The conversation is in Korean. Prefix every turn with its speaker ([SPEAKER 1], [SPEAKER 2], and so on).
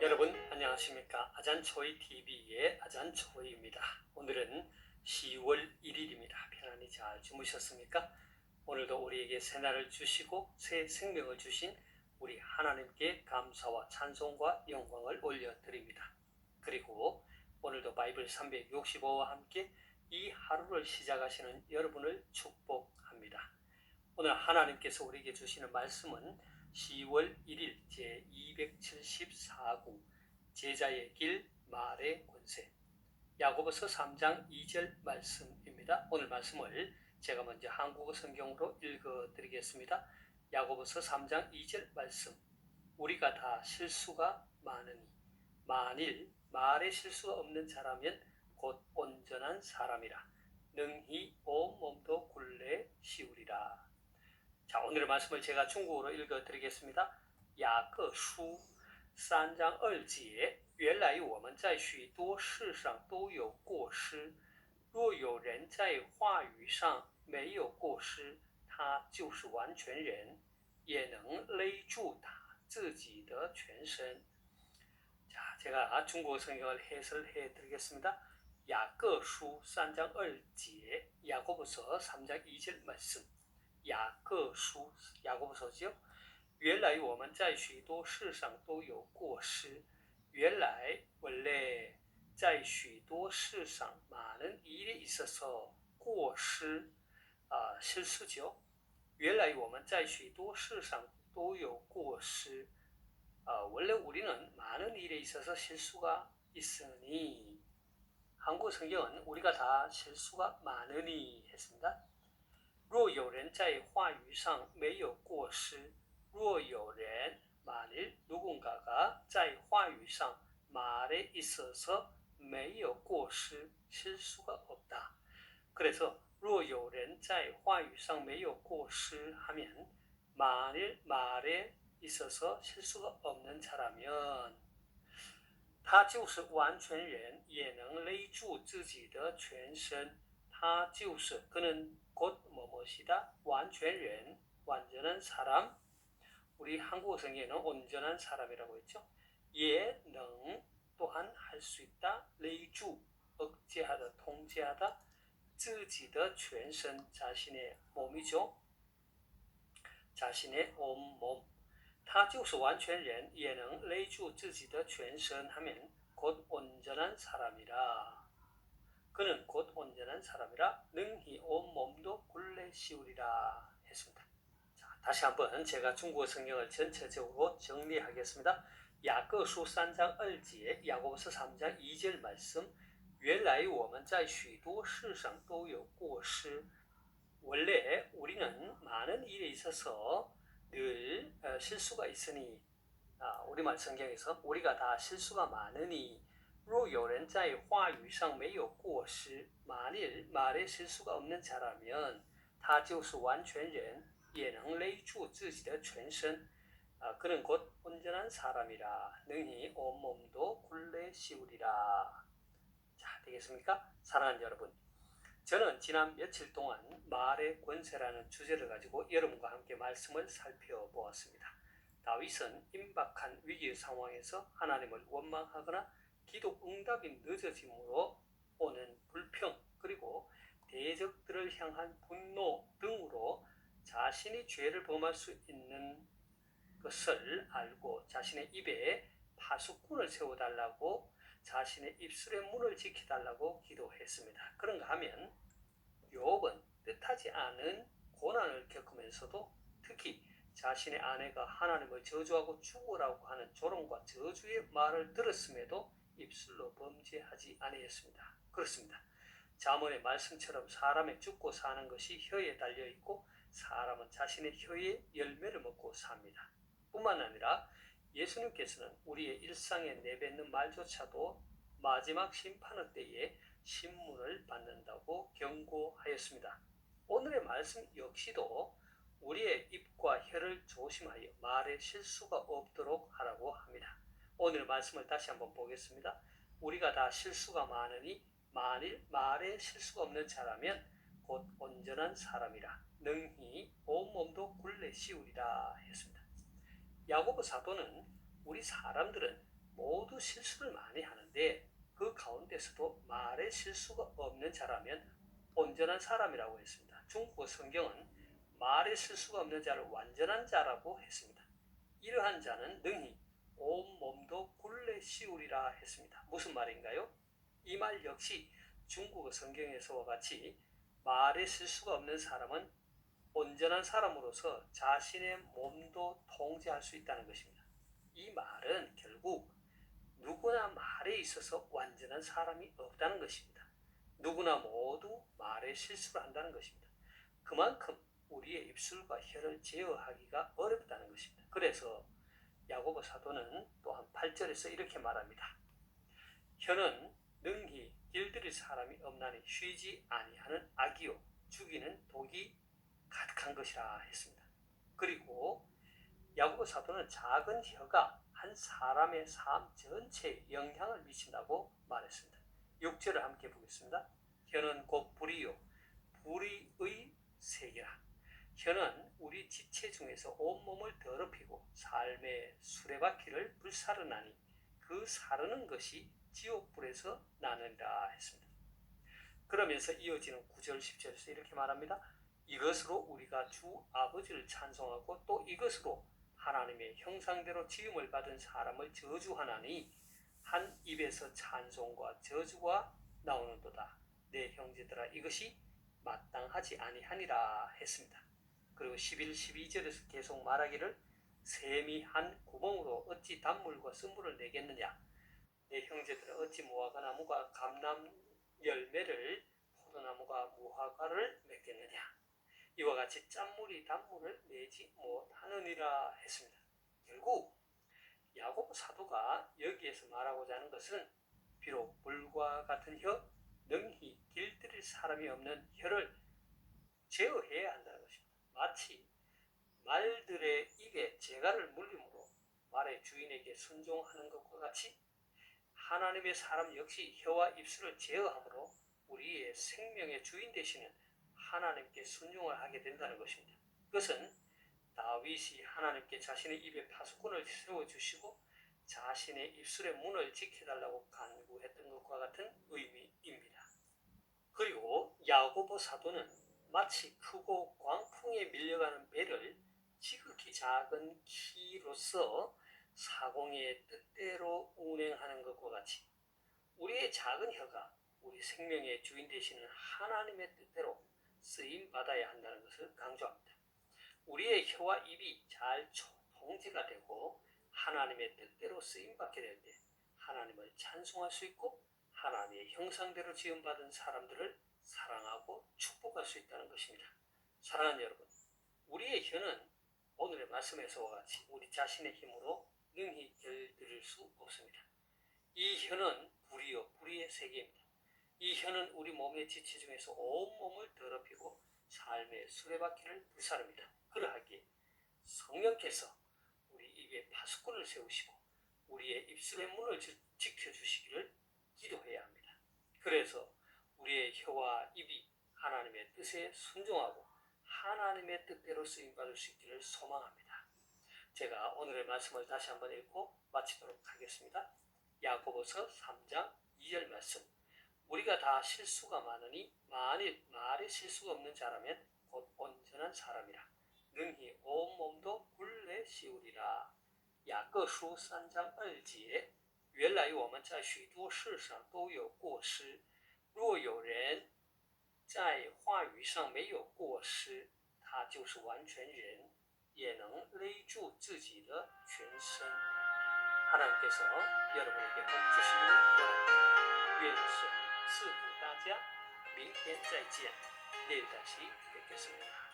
[SPEAKER 1] 여러분 안녕하십니까? 아잔초이 TV의 아잔초이입니다. 오늘은 10월 1일입니다. 편안히 잘 주무셨습니까? 오늘도 우리에게 새날을 주시고 새 생명을 주신 우리 하나님께 감사와 찬송과 영광을 올려드립니다. 그리고 오늘도 바이블 365와 함께 이 하루를 시작하시는 여러분을 축복합니다. 오늘 하나님께서 우리에게 주시는 말씀은 10월 1일 제274구 제자의 길 말의 권세 야고보서 3장 2절 말씀입니다. 오늘 말씀을 제가 먼저 한국어 성경으로 읽어드리겠습니다. 야고보서 3장 2절 말씀. 우리가 다 실수가 많으니 만일 말에 실수가 없는 자라면 곧 온전한 사람이라 능히 온 몸도 굴레 씌우리라. 자, 오늘의 말씀을 제가 중국어로 읽어드리겠습니다. 雅各书3章2节原来我们在许多事上都有过失，若有人在话语上没有过失，他就是完全人，也能勒住他自己的全身。 자, 제가 중국어 성경을 해설해 드리겠습니다. 雅各书3章2节 야고보서 3장 2절 말씀. 雅各书 야고보서죠. 原来我们在许多事上都有过失. 原来 원래 在许多事上 많은 일에 있어서 过失 실수죠. 原来我们在许多事上都有过失. 원래 우리는 많은 일에 있어서 실수가 있으니 한국 성경은 우리가 다 실수가 많으니 했습니다. 若有人在话语上没有过失若有人 만일 누군가가 在话语上 말에 있어서 没有过失 실수가 없다. 그래서 若有人在话语上没有过失 하면 만일 말에 있어서 실수가 없는 자라면 他就是完全人也能勒住自己的全身他就是그는 곧 뭐뭐시다 완전한 완전한 사람 우리 한국어 성경에는 온전한 사람이라고 했죠. 예능 또한 할 수 있다. 勒住 억제하다 통제하다 自己的全身 자신의 몸이죠. 자신의 온몸 他就是完全人也能勒住自己的全身 하면 곧 온전한 사람이라 그는 곧 온전한 사람이라 능히 온 몸도 굴레 씌우리라 했습니다. 자, 다시 한번 제가 중국어 성경을 전체적으로 정리하겠습니다. 야고보서 3장 2节 야고보서 3장 2절 말씀 原来我们在许多事上都有过失 원래 우리는 많은 일에 있어서 늘 실수가 있으니 우리말 성경에서 우리가 다 실수가 많으니 若有人在话语上没有过失 만일 말에 실수가 없는 자라면 他就是完全人也能勒住自己的全身 그는 곧 온전한 사람이라 능히 온 몸도 굴레 씌우리라. 자, 되겠습니까? 사랑하는 여러분, 저는 지난 며칠 동안 말의 권세라는 주제를 가지고 여러분과 함께 말씀을 살펴보았습니다. 다윗은 임박한 위기의 상황에서 하나님을 원망하거나 기도 응답이 늦어짐으로 오는 불평 그리고 대적들을 향한 분노 등으로 자신이 죄를 범할 수 있는 것을 알고 자신의 입에 파수꾼을 세워달라고 자신의 입술의 문을 지켜달라고 기도했습니다. 그런가 하면 욥은 뜻하지 않은 고난을 겪으면서도 특히 자신의 아내가 하나님을 저주하고 죽으라고 하는 조롱과 저주의 말을 들었음에도 입술로 범죄하지 아니했습니다. 그렇습니다. 잠언의 말씀처럼 사람의 죽고 사는 것이 혀에 달려있고 사람은 자신의 혀의 열매를 먹고 삽니다. 뿐만 아니라 예수님께서는 우리의 일상에 내뱉는 말조차도 마지막 심판의 때에 신문을 받는다고 경고하였습니다. 오늘의 말씀 역시도 우리의 입과 혀를 조심하여 말에 실수가 없도록 하라고 합니다. 오늘 말씀을 다시 한번 보겠습니다. 우리가 다 실수가 많으니 만일 말에 실수가 없는 자라면 곧 온전한 사람이라 능히 온 몸도 굴레 씌우리라 했습니다. 야고보 사도는 우리 사람들은 모두 실수를 많이 하는데 그 가운데서도 말에 실수가 없는 자라면 온전한 사람이라고 했습니다. 중국어 성경은 말에 실수가 없는 자를 완전한 자라고 했습니다. 이러한 자는 능히 온 몸도 굴레 씌우리라 했습니다. 무슨 말인가요? 이 말 역시 중국어 성경에서와 같이 말에 실수가 없는 사람은 온전한 사람으로서 자신의 몸도 통제할 수 있다는 것입니다. 이 말은 결국 누구나 말에 있어서 완전한 사람이 없다는 것입니다. 누구나 모두 말에 실수를 한다는 것입니다. 그만큼 우리의 입술과 혀를 제어하기가 어렵다는 것입니다. 그래서 야고보 사도는 또한 8절에서 이렇게 말합니다. 혀는 능히 길들일 사람이 없나니 쉬지 아니하는 악이요 죽이는 독이 가득한 것이라 했습니다. 그리고 야고보 사도는 작은 혀가 한 사람의 삶 전체에 영향을 미친다고 말했습니다. 6절을 함께 보겠습니다. 혀는 곧 불이요 불의의 세계라. 혀는 우리 지체 중에서 온몸을 더럽히고 삶의 수레바퀴를 불사르나니 그 사르는 것이 지옥불에서 나느니라 했습니다. 그러면서 이어지는 9절 10절에서 이렇게 말합니다. 이것으로 우리가 주 아버지를 찬송하고 또 이것으로 하나님의 형상대로 지음을 받은 사람을 저주하나니 한 입에서 찬송과 저주가 나오는도다. 내 형제들아 이것이 마땅하지 아니하니라 했습니다. 그리고 11, 12절에서 계속 말하기를 샘이 한 구멍으로 어찌 단물과 쓴물을 내겠느냐. 내 형제들은 어찌 무화과 나무가 감람 열매를 포도나무가 무화과를 맺겠느냐. 이와 같이 짠물이 단물을 내지 못하느니라 했습니다. 결국 야고보 사도가 여기에서 말하고자 하는 것은 비록 불과 같은 혀, 능히 길들일 사람이 없는 혀를 제어해야 한다는 것입니다. 마치 말들의 입에 재갈을 물림으로 말의 주인에게 순종하는 것과 같이 하나님의 사람 역시 혀와 입술을 제어함으로 우리의 생명의 주인 되시는 하나님께 순종을 하게 된다는 것입니다. 그것은 다윗이 하나님께 자신의 입에 파수꾼을 세워주시고 자신의 입술의 문을 지켜달라고 간구했던 것과 같은 의미입니다. 그리고 야고보 사도는 마치 크고 광풍에 밀려가는 배를 지극히 작은 키로서 사공의 뜻대로 운행하는 것과 같이 우리의 작은 혀가 우리 생명의 주인 되시는 하나님의 뜻대로 쓰임 받아야 한다는 것을 강조합니다. 우리의 혀와 입이 잘 통제가 되고 하나님의 뜻대로 쓰임 받게 될 때 하나님을 찬송할 수 있고 하나님의 형상대로 지음받은 사람들을 사랑하고 축복할 수 있다는 것입니다. 사랑하는 여러분, 우리의 혀는 오늘의 말씀에서와 같이 우리 자신의 힘으로 능히 결들일 수 없습니다. 이 혀는 불이요 불의의 세계입니다. 이 혀는 우리 몸의 지체 중에서 온몸을 더럽히고 삶의 수레바퀴를 불사릅니다. 그러하기에 성령께서 우리 입에 파수꾼을 세우시고 우리의 입술의 문을 지켜주시기를 기도해야 합니다. 그래서 우리의 혀와 입이 하나님의 뜻에 순종하고 하나님의 뜻대로 쓰임받을 수 있기를 소망합니다. 제가 오늘의 말씀을 다시 한번 읽고 마치도록 하겠습니다. 야고보서 3장 2절 말씀. 우리가 다 실수가 많으니 만일 말에 실수가 없는 자라면 곧 온전한 사람이라. 능히 온몸도 굴레 씌우리라. 雅各书3章2节，原来我们在许多事上都有过失，若有人在话语上没有过失，他就是完全人，也能勒住自己的全身。 하나님께서 여러분에게 복 주시기를 바랍니다. 愿神赐福大家，明天再见，내일다시뵙겠습니다